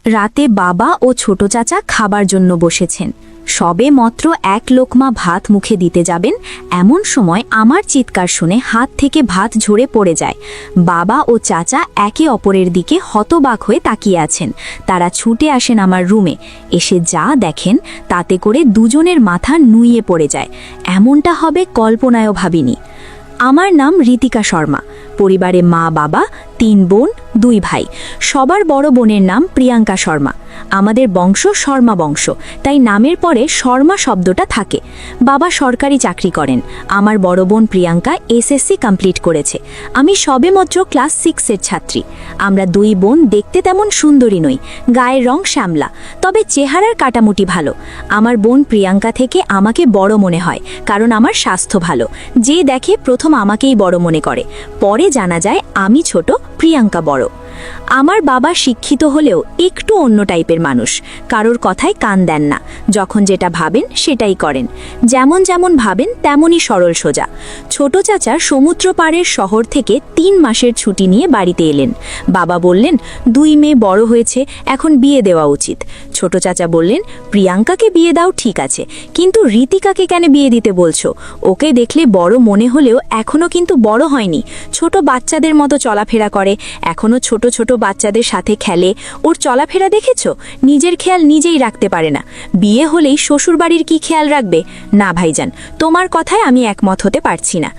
রাতে বাবা ও ছোট চাচা খাবার জন্য বসেছেন। সবে মাত্র এক লোকমা ভাত মুখে দিতে যাবেন, এমন সময় আমার চিৎকার শুনে হাত থেকে ভাত ঝরে পড়ে যায়। বাবা ও চাচা একে অপরের দিকে হতবাক হয়ে তাকিয়ে আছেন। তারা ছুটে আসেন আমার রুমে। এসে যা দেখেন তাতে করে দুজনের মাথা নুইয়ে পড়ে যায়। এমনটা হবে কল্পনায়ও ভাবিনি। আমার নাম ঋতিকা শর্মা। পরিবারে মা, বাবা, 3 বোন, 2 ভাই। সবার বড় বোনের নাম প্রিয়াঙ্কা শর্মা। আমাদের বংশ শর্মা বংশ, তাই নামের পরে শর্মা শব্দটা থাকে। বাবা সরকারি চাকরি করেন। আমার বড় বোন প্রিয়াঙ্কা এসএসসি কমপ্লিট করেছে। আমি সবেমাত্র ক্লাস 6-এর ছাত্রী। আমরা 2 বোন দেখতে তেমন সুন্দরী নই, গায়ের রং শ্যামলা, তবে চেহারার কাটামুটি ভালো। আমার বোন প্রিয়াঙ্কা থেকে আমাকে বড় মনে হয়, কারণ আমার স্বাস্থ্য ভালো। যে দেখে প্রথম আমাকেই বড় মনে করে, পরে জানা যায় আমি ছোট, প্রিয়াঙ্কা বড়। আমার বাবা শিক্ষিত হলেও একটু অন্য টাইপের মানুষ। কারোর কথায় কান দেন না, যখন যেটা ভাবেন সেটাই করেন। যেমন যেমন ভাবেন তেমনই সরল সোজা। ছোট চাচা সমুদ্র পাড়ের শহর থেকে 3 মাসের ছুটি নিয়ে বাড়িতে এলেন। বাবা বললেন, 2 মেয়ে বড় হয়েছে, এখন বিয়ে দেওয়া উচিত। ছোট চাচা বললেন, প্রিয়াঙ্কাকে বিয়ে দাও ঠিক আছে, কিন্তু ঋতিকাকে কেন বিয়ে দিতে বলছো? ওকে দেখলে বড় মনে হলেও এখনো কিন্তু বড় হয়নি। ছোট বাচ্চাদের মতো চলাফেরা করে, এখনো ছোট ছোট বাচ্চাদের সাথে খেলে। ওর চলাফেরা দেখেছো? নিজের খেয়াল নিজেই রাখতে পারে না। বিয়ে হলেই শ্বশুরবাড়ির কি খেয়াল রাখবে? না ভাইজান, তোমার কথায় আমি একমত হতে পারছি না।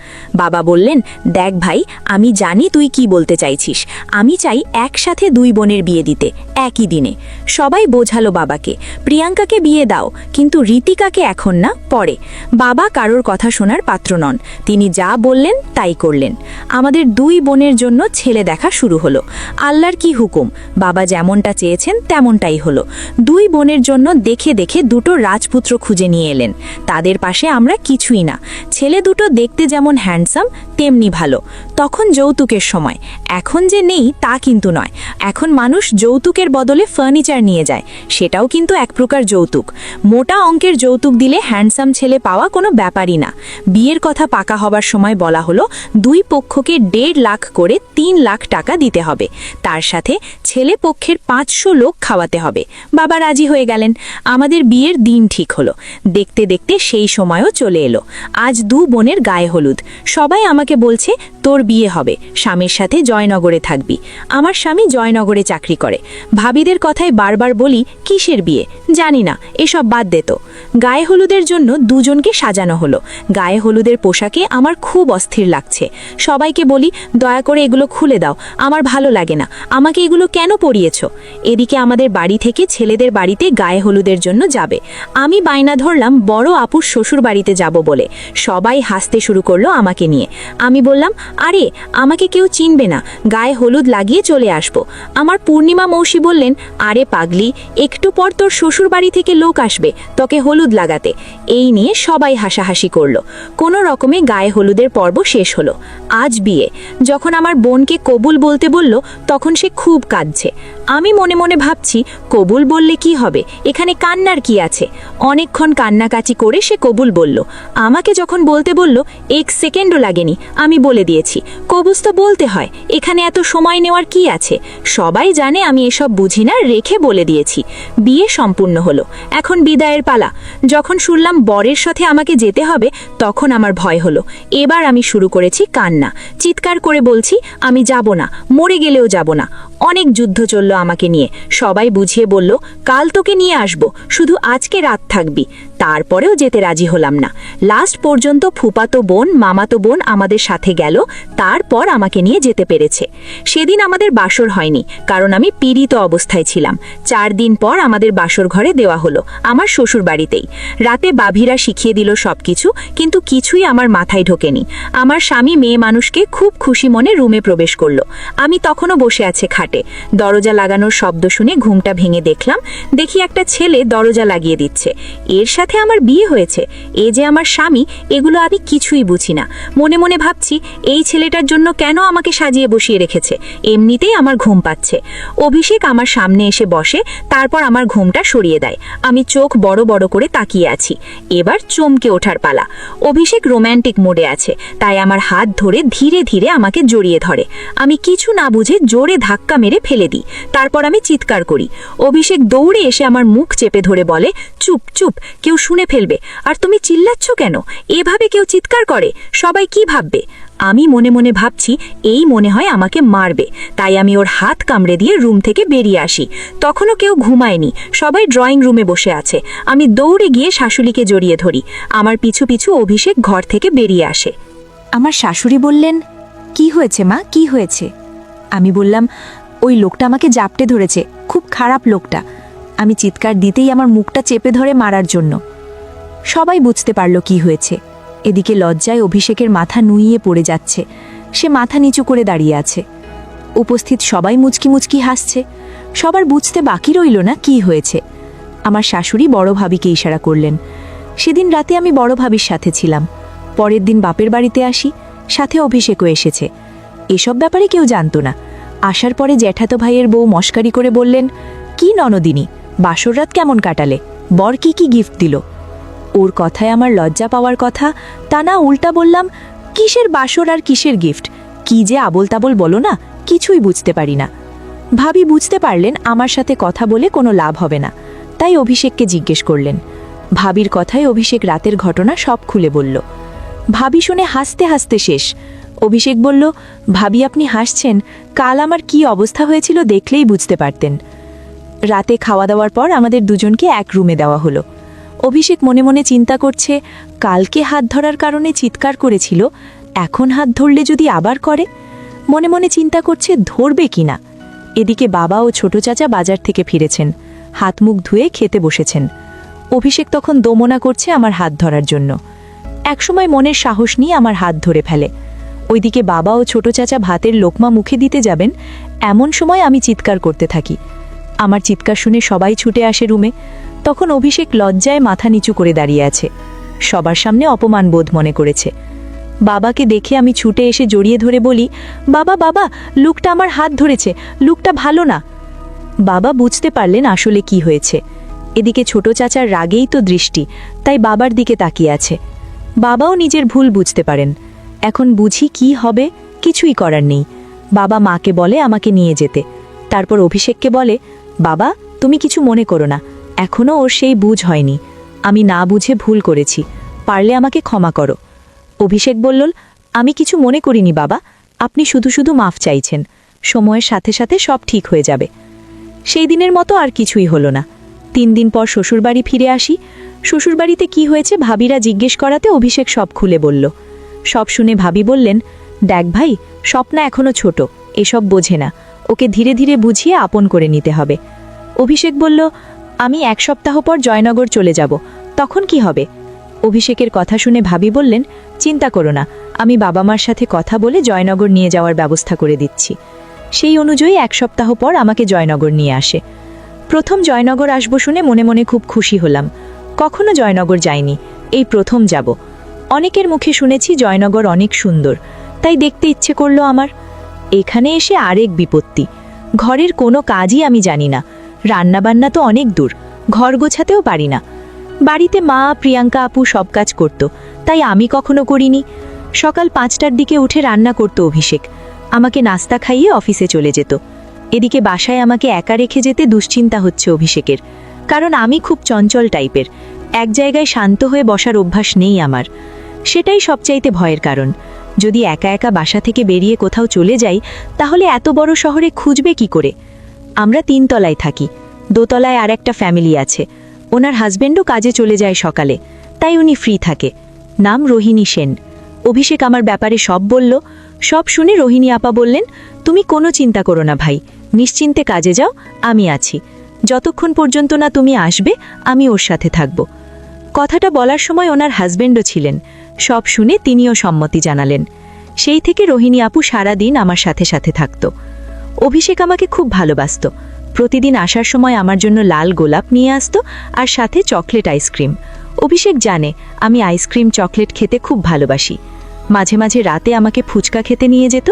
বাবা বললেন, দেখ ভাই, আমি জানি তুই কি বলতে চাইছিস। আমি চাই একসাথে 2 বোনের বিয়ে দিতে, একই দিনে। সবাই বোঝালো বাবাকে, প্রিয়াঙ্কাকে বিয়ে দাও, কিন্তু ঋতিকাকে এখন না, পরে। বাবা কারোর কথা শোনার পাত্র নন। তিনি যা বললেন তাই করলেন। আমাদের 2 বোনের জন্য ছেলে দেখা শুরু হলো। আল্লাহর কি হুকুম, বাবা যেমনটা চেয়েছেন তেমনটাই হলো। 2 বোনের জন্য দেখে দেখে 2টো রাজপুত্র খুঁজে নিয়ে এলেন। তাদের পাশে আমরা কিছুই না। ছেলে 2টো দেখতে যেমন হ্যান্ডসাম তেমনি ভালো। তখন যৌতুকের সময়, এখন যে নেই তা কিন্তু নয়। এখন মানুষ যৌতুকের বদলে ফার্নিচার নিয়ে যায়, সেটাও কিন্তু এক প্রকার যৌতুক। মোটা অঙ্কের যৌতুক দিলে হ্যান্ডসাম ছেলে পাওয়া কোনো ব্যাপারই না। বিয়ের কথা পাকা হবার সময় বলা হলো 2 পক্ষকে 1.5 লাখ করে 3 লাখ টাকা দিতে হবে। তার সাথে ছেলে পক্ষের 500 লোক খাওয়াতে হবে। বাবা রাজি হয়ে গেলেন। আমাদের বিয়ের দিন ঠিক হলো। দেখতে দেখতে সেই সময়ও চলে এলো। আজ 2 বোনের গায়ে হলুদ। সবাই আমাকে বলছে, তোর বিয়ে হবে, স্বামীর সাথে জয়নগরে থাকবি। আমার স্বামী জয়নগরে চাকরি করে। ভাবিদের কথায় বারবার বলি, কিসের বিয়ে? জানি না, এসব বাদ দে তো। গায়ে হলুদের জন্য 2 জনকে সাজানো হলো। গায়ে হলুদের পোশাকে আমার খুব অস্থির লাগছে। সবাইকে বলি, দয়া করে এগুলো খুলে দাও, আমার ভালো লাগে না। আমাকে এগুলো কেন পরিয়েছ? এদিকে আমাদের বাড়ি থেকে ছেলেদের বাড়িতে গায়ে হলুদের জন্য যাবে। আমি বায়না ধরলাম বড় আপুর শ্বশুর বাড়িতে যাব বলে। সবাই হাসতে শুরু করলো আমাকে নিয়ে। আমি বললাম, আরে আমাকে কেউ চিনবে না, গায়ে হলুদ লাগিয়ে চলে আসবো। আমার পূর্ণিমা মৌসি বললেন, আরে পাগলি, একটু পর তোর শ্বশুর বাড়ি থেকে লোক আসবে তোকে হলুদ লাগাতে। এই নিয়ে সবাই হাসাহাসি করলো। কোনো রকমে গায়ে হলুদের পর্ব শেষ হলো। আজ বিয়ে। যখন আমার বোনকে কবুল বলতে বলল, তখন সে খুব কাঁদছে। আমি মনে মনে ভাবছি, কবুল বললে কি হবে, এখানে কান্নার কি আছে? অনেকক্ষণ কান্নাকাচি করে সে কবুল বলল। আমাকে যখন বলতে বলল, 1 সেকেন্ডও লাগেনি, আমি বলে দিয়েছি, কবুল তো বলতে হয়, এখানে এত সময় নেওয়ার কি আছে? সবাই জানে আমি এসব বুঝি না, রেখে বলে দিয়েছি। বিয়ে সম্পূর্ণ হলো। এখন বিদায়ের পালা। যখন শুনলাম বরের সাথে আমাকে যেতে হবে, তখন আমার ভয় হলো। এবার আমি শুরু করেছি কান্না। চিৎকার করে বলছি, আমি যাব না, মরে গেলেও যাব না। অনেক যুদ্ধ চলল আমাকে নিয়ে। সবাই বুঝিয়ে বলল, কাল তোকে নিয়ে আসবো, শুধু আজকে রাত থাকবি। তারপরেও যেতে রাজি হলাম না। লাস্ট পর্যন্ত ফুপাতো বোন, মামাতো বোন আমাদের সাথে গেল, তারপর আমাকে নিয়ে যেতে পেরেছে। সেদিন আমাদের বাসর হয়নি, কারণ আমি পীড়িত অবস্থায় ছিলাম। 4 দিন পর আমাদের বাসর ঘরে দেওয়া হলো, আমার শ্বশুর বাড়িতেই। রাতে বাভিরা শিখিয়ে দিল সবকিছু, কিন্তু কিছুই আমার মাথায় ঢোকেনি। আমার স্বামী মেয়ে মানুষকে খুব খুশি মনে রুমে প্রবেশ করলো। আমি তখনও বসে আছে খাটে। দরজা লাগানোর শব্দ শুনে ঘুমটা ভেঙে দেখলাম, দেখি একটা ছেলে দরজা লাগিয়ে দিচ্ছে। এর সাথে সাথে আমার বিয়ে হয়েছে, এ যে আমার স্বামী, এগুলো আমি কিছুই বুঝি না। মনে মনে ভাবছি এই ছেলেটার জন্য কেন আমাকে সাজিয়ে বসিয়ে রেখেছে। এমনিতেই আমার ঘুম পাচ্ছে। অভিষেক আমার সামনে এসে বসে, তারপর আমার ঘুমটা সরিয়ে দেয়। আমি চোখ বড় বড় করে তাকিয়ে আছি। এবার চমকে ওঠার পালা। অভিষেক রোম্যান্টিক মোডে আছে, তাই আমার হাত ধরে ধীরে ধীরে আমাকে জড়িয়ে ধরে। আমি কিছু না বুঝে জোরে ধাক্কা মেরে ফেলে দিই। তারপর আমি চিৎকার করি। অভিষেক দৌড়ে এসে আমার মুখ চেপে ধরে বলে, চুপ চুপ, কেউ শুনে ফেলবে। আর তুমি চিল্লাচ্ছ কেন? এভাবে কেউ চিৎকার করে, সবাই কি ভাববে? আমি মনে মনে ভাবছি এই মনে হয় আমাকে মারবে। তাই আমি ওর হাত কামড়ে দিয়ে রুম থেকে বেরিয়ে আসি। তখনও কেউ ঘুমায়নি, সবাই ড্রয়িং রুমে বসে আছে। আমি দৌড়ে গিয়ে শাশুড়িকে জড়িয়ে ধরি। আমার পিছু পিছু অভিষেক ঘর থেকে বেরিয়ে আসে। আমার শাশুড়ি বললেন, কি হয়েছে মা, কি হয়েছে? আমি বললাম, ওই লোকটা আমাকে জাপটে ধরেছে, খুব খারাপ লোকটা। আমি চিৎকার দিতেই আমার মুখটা চেপে ধরে মারার জন্য। সবাই বুঝতে পারল কি হয়েছে। এদিকে লজ্জায় অভিষেকের মাথা নুইয়ে পড়ে যাচ্ছে। সে মাথা নিচু করে দাঁড়িয়ে আছে। উপস্থিত সবাই মুচকি মুচকি হাসছে। সবার বুঝতে বাকি রইল না কি হয়েছে। আমার শাশুড়ি বড় ভাবিকে ইশারা করলেন। সেদিন রাতে আমি বড় ভাবির সাথে ছিলাম। পরের দিন বাপের বাড়িতে আসি, সাথে অভিষেকও এসেছে। এসব ব্যাপারে কেউ জানতো না। আসার পরে জ্যাঠাতো ভাইয়ের বউ মস্কারি করে বললেন, কি ননদিনী, বাসর রাত কেমন কাটালে? বর কি কি গিফট দিল? ওর কথায় আমার লজ্জা পাওয়ার কথা, তা না উল্টা বললাম, কিসের বাসর আর কিসের গিফট? কি যে আবোল তাবোল বলো না, কিছুই বুঝতে পারি না। ভাবি বুঝতে পারলেন আমার সাথে কথা বলে কোনো লাভ হবে না, তাই অভিষেককে জিজ্ঞেস করলেন। ভাবির কথায় অভিষেক রাতের ঘটনা সব খুলে বলল। ভাবি শুনে হাসতে হাসতে শেষ। অভিষেক বলল, ভাবি আপনি হাসছেন, কাল আমার কি অবস্থা হয়েছিল দেখলেই বুঝতে পারতেন। রাতে খাওয়া দাওয়ার পর আমাদের দুজনকে এক রুমে দেওয়া হলো। অভিষেক মনে মনে চিন্তা করছে, কালকে হাত ধরার কারণে চিৎকার করেছিল, এখন হাত ধরলে যদি আবার করে। মনে মনে চিন্তা করছে ধরবে কিনা। এদিকে বাবা ও ছোট চাচা বাজার থেকে ফিরেছেন, হাত মুখ ধুয়ে খেতে বসেছেন। অভিষেক তখন দোমনা করছে আমার হাত ধরার জন্য। একসময় মনের সাহস নিয়ে আমার হাত ধরে ফেলে। ওইদিকে বাবা ও ছোট চাচা ভাতের লোকমা মুখে দিতে যাবেন, এমন সময় আমি চিৎকার করতে থাকি। আমার চিৎকার শুনে সবাই ছুটে আসে রুমে। তখন অভিষেক লজ্জায় মাথা নিচু করে দাঁড়িয়ে আছে। সবার সামনে অপমান বোধ মনে করেছে। বাবাকে দেখে আমি ছুটে এসে জড়িয়ে ধরে বলি, বাবা বাবা, লোকটা আমার হাত ধরেছে, লোকটা ভালো না। বাবা বুঝতে পারলেন আসলে কি হয়েছে। এদিকে ছোট চাচার রাগেই তো দৃষ্টি, তাই বাবার দিকে তাকিয়ে আছে। বাবাও নিজের ভুল বুঝতে পারেন। এখন বুঝি কি হবে, কিছুই করার নেই। বাবা মাকে বলে আমাকে নিয়ে যেতে। তারপর অভিষেককে বলে, বাবা তুমি কিছু মনে করো না, এখনও ওর সেই বুঝ হয়নি। আমি না বুঝে ভুল করেছি, পারলে আমাকে ক্ষমা করো। অভিষেক বলল, আমি কিছু মনে করিনি বাবা, আপনি শুধু শুধু মাফ চাইছেন, সময়ের সাথে সাথে সব ঠিক হয়ে যাবে। সেই দিনের মতো আর কিছুই হলো না। 3 দিন পর শ্বশুরবাড়ি ফিরে আসি। শ্বশুরবাড়িতে কি হয়েছে ভাবিরা জিজ্ঞেস করাতে অভিষেক সব খুলে বলল। সব শুনে ভাবি বললেন, দেখ ভাই, স্বপ্না এখনো ছোট, এসব বোঝে না, ওকে ধীরে ধীরে বুঝিয়ে আপন করে নিতে হবে। অভিষেক বলল, আমি 1 সপ্তাহ পর জয়নগর চলে যাব, তখন কি হবে? অভিষেকের কথা শুনে ভাবি বললেন, চিন্তা করো না, আমি বাবা মার সাথে কথা বলে জয়নগর নিয়ে যাওয়ার ব্যবস্থা করে দিচ্ছি। সেই অনুযায়ী 1 সপ্তাহ পর আমাকে জয়নগর নিয়ে আসে। প্রথম জয়নগর আসবো শুনে মনে মনে খুব খুশি হলাম। কখনো জয়নগর যাইনি, এই প্রথম যাব। অনেকের মুখে শুনেছি জয়নগর অনেক সুন্দর, তাই দেখতে ইচ্ছে করলো আমার। এখানে এসে আরেক বিপত্তি, ঘরের কোনো কাজই আমি জানি না। রান্নাবান্না তো অনেক দূর, ঘর গোছাতেও পারি না। বাড়িতে মা, প্রিয়াঙ্কা আপু সব কাজ করত, তাই আমি কখনো করিনি। সকাল 5টার দিকে উঠে রান্না করত অভিষেক, আমাকে নাস্তা খাইয়ে অফিসে চলে যেত। এদিকে বাসায় আমাকে একা রেখে যেতে দুশ্চিন্তা হচ্ছে অভিষেকের, কারণ আমি খুব চঞ্চল টাইপের, এক জায়গায় শান্ত হয়ে বসার অভ্যাস নেই আমার। সেটাই সবচাইতে ভয়ের কারণ। যদি একা একা বাসা থেকে বেরিয়ে কোথাও চলে যাই, তাহলে এত বড় শহরে খুঁজবে কি করে? আমরা 3 তলায় থাকি, দোতলায় আর একটা ফ্যামিলি আছে। ওনার হাজবেন্ডও কাজে চলে যায় সকালে, তাই উনি ফ্রি থাকে। নাম রোহিণী সেন। অভিষেক আমার ব্যাপারে সব বলল। সব শুনে রোহিণী আপা বললেন, তুমি কোনো চিন্তা করো না ভাই, নিশ্চিন্তে কাজে যাও, আমি আছি। যতক্ষণ পর্যন্ত না তুমি আসবে, আমি ওর সাথে থাকব। কথাটা বলার সময় ওনার হাজবেন্ডও ছিলেন। সব শুনে তিনিও সম্মতি জানালেন। সেই থেকে রোহিণী আপু সারা দিন আমার সাথে সাথে থাকত। অভিষেক আমাকে খুব ভালোবাসত। প্রতিদিন আসার সময় আমার জন্য লাল গোলাপ নিয়ে আসতো, আর সাথে চকলেট আইসক্রিম। অভিষেক জানে আমি আইসক্রিম চকলেট খেতে খুব ভালোবাসি। মাঝে মাঝে রাতে আমাকে ফুচকা খেতে নিয়ে যেত,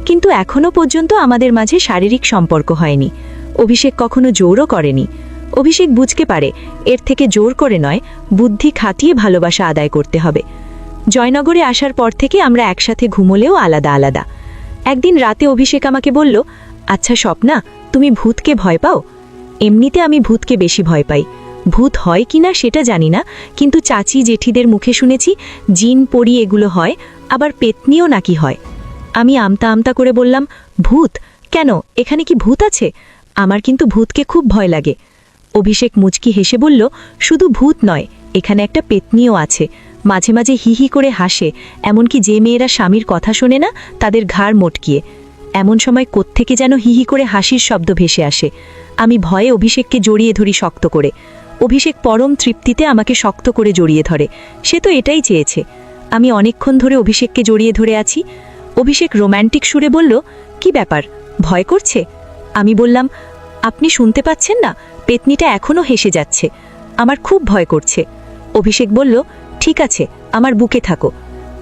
কিন্তু এখনো পর্যন্ত আমাদের মাঝে শারীরিক সম্পর্ক হয়নি। অভিষেক কখনো জোরও করেনি। অভিষেক বুঝতে পারে এর থেকে জোর করে নয়, বুদ্ধি খাটিয়ে ভালোবাসা আদায় করতে হবে। জয়নগরে আসার পর থেকে আমরা একসাথে ঘুমোলেও আলাদা আলাদা। একদিন রাতে অভিষেক আমাকে বলল, আচ্ছা স্বপ্না, তুমি ভূতকে ভয় পাও? এমনিতে আমি ভূতকে বেশি ভয় পাই। ভূত হয় কিনা সেটা জানি না, কিন্তু চাচি জেঠিদের মুখে শুনেছি জিন পরি এগুলো হয়, আবার পেতনিও নাকি হয়। আমি আমতা আমতা করে বললাম, ভূত কেন? এখানে কি ভূত আছে? আমার কিন্তু ভূতকে খুব ভয় লাগে। অভিষেক মুচকি হেসে বলল, শুধু ভূত নয়, এখানে একটা পেতনিও আছে। মাঝে মাঝে হি হি করে হাসে, এমনকি যে মেয়েরা স্বামীর কথা শোনে না তাদের ঘাড় মটকিয়ে। এমন সময় কোত্থেকে যেন হি হি করে হাসির শব্দ ভেসে আসে। আমি ভয়ে অভিষেককে জড়িয়ে ধরি শক্ত করে। অভিষেক পরম তৃপ্তিতে আমাকে শক্ত করে জড়িয়ে ধরে। সে তো এটাই চেয়েছে। আমি অনেকক্ষণ ধরে অভিষেককে জড়িয়ে ধরে আছি। অভিষেক রোম্যান্টিক সুরে বলল, কি ব্যাপার, ভয় করছে? আমি বললাম, আপনি শুনতে পাচ্ছেন না? পেতনিটা এখনও হেসে যাচ্ছে। আমার খুব ভয় করছে। অভিষেক বলল, ঠিক আছে, আমার বুকে থাকো।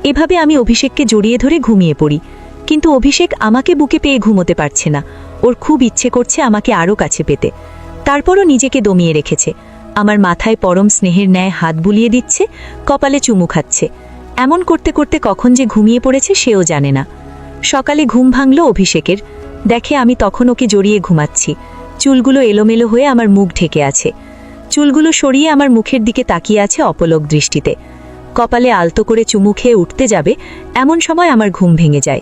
এভাবে আমি অভিষেককে জড়িয়ে ধরে ঘুমিয়ে পড়ি। কিন্তু অভিষেক আমাকে বুকে পেয়ে ঘুমোতে পারছে না। ওর খুব ইচ্ছে করছে আমাকে আরও কাছে পেতে। তারপরও নিজেকে দমিয়ে রেখেছে। আমার মাথায় পরম স্নেহের ন্যায় হাত বুলিয়ে দিচ্ছে, কপালে চুমু খাচ্ছে। এমন করতে করতে কখন যে ঘুমিয়ে পড়েছে সেও জানে না। সকালে ঘুম ভাঙল অভিষেকের। দেখে আমি তখন ওকে জড়িয়ে ঘুমাচ্ছি। চুলগুলো এলোমেলো হয়ে আমার মুখ ঢেকে আছে। চুলগুলো সরিয়ে আমার মুখের দিকে তাকিয়ে আছে অপলক দৃষ্টিতে। কপালে আলতো করে চুমু খেয়ে উঠতে যাবে, এমন সময় আমার ঘুম ভেঙে যায়।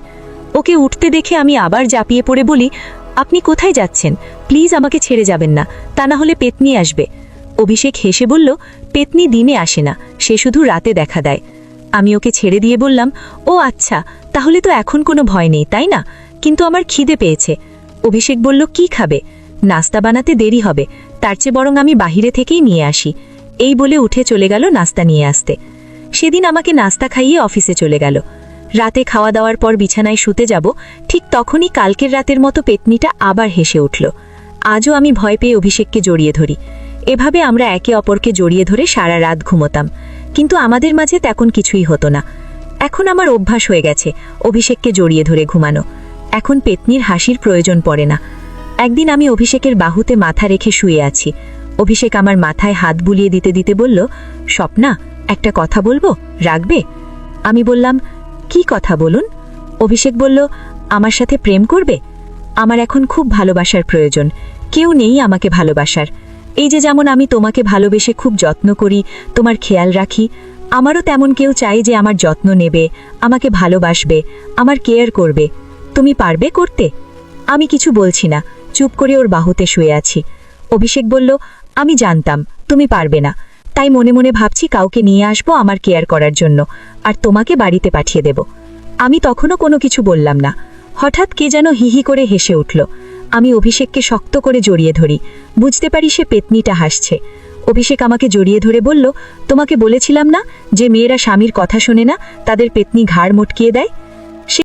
ওকে উঠতে দেখে আমি আবার জাপিয়ে পড়ে বলি, আপনি কোথায় যাচ্ছেন? প্লিজ আমাকে ছেড়ে যাবেন না, তা না হলে পেতনি আসবে। অভিষেক হেসে বলল, পেতনি দিনে আসে না, সে শুধু রাতে দেখা দেয়। আমি ওকে ছেড়ে দিয়ে বললাম, ও আচ্ছা, তাহলে তো এখন কোনো ভয় নেই, তাই না? কিন্তু আমার খিদে পেয়েছে। অভিষেক বলল, কি খাবে? নাস্তা বানাতে দেরি হবে, তার চেয়ে বরং আমি বাহিরে থেকেই নিয়ে আসি। এই বলে উঠে চলে গেল নাস্তা নিয়ে আসতে। সেদিন আমাকে নাস্তা খাইয়ে অফিসে চলে গেল। রাতে খাওয়া দাওয়ার পর বিছানায় শুতে যাব, ঠিক তখনই কালকের রাতের মতো পেতনিটা আবার হেসে উঠল। আজও আমি ভয় পেয়ে অভিষেককে জড়িয়ে ধরি। এভাবে আমরা একে অপরকে জড়িয়ে ধরে সারা রাত ঘুমোতাম, কিন্তু আমাদের মাঝে তেমন কিছুই হতো না। এখন আমার অভ্যাস হয়ে গেছে অভিষেককে জড়িয়ে ধরে ঘুমানো। এখন পেতনির হাসির প্রয়োজন পড়ে না। একদিন আমি অভিষেকের বাহুতে মাথা রেখে শুয়ে আছি। অভিষেক আমার মাথায় হাত বুলিয়ে দিতে দিতে বলল, স্বপ্না, একটা কথা বলবো, রাখবে? আমি বললাম, কি কথা বলুন? অভিষেক বলল, আমার সাথে প্রেম করবে? আমার এখন খুব ভালোবাসার প্রয়োজন। কেউ নেই আমাকে ভালোবাসার। এই যে যেমন আমি তোমাকে ভালোবেসে খুব যত্ন করি, তোমার খেয়াল রাখি, আমারও তেমন কেউ চাই যে আমার যত্ন নেবে, আমাকে ভালোবাসবে, আমার কেয়ার করবে। তুমি পারবে করতে? আমি কিছু বলছি না, চুপ করে ওর বাহুতে শুয়ে আছি। অভিষেক বলল, আমি জানতাম তুমি পারবে না, তাই মনে মনে ভাবছি কাউকে নিয়ে আসবো আমার কেয়ার করার জন্য, আর তোমাকে বাড়িতে পাঠিয়ে দেব। আমি তখনও কোনো কিছু বললাম না। হঠাৎ কে যেন হিহি করে হেসে উঠল। আমি অভিষেককে শক্ত করে জড়িয়ে ধরি। বুঝতে পারি সে পেতনিটা হাসছে। অভিষেক আমাকে জড়িয়ে ধরে বলল, তোমাকে বলেছিলাম না যে মেয়েরা স্বামীর কথা শোনে না, তাদের পেতনি ঘাড় মটকিয়ে দেয়?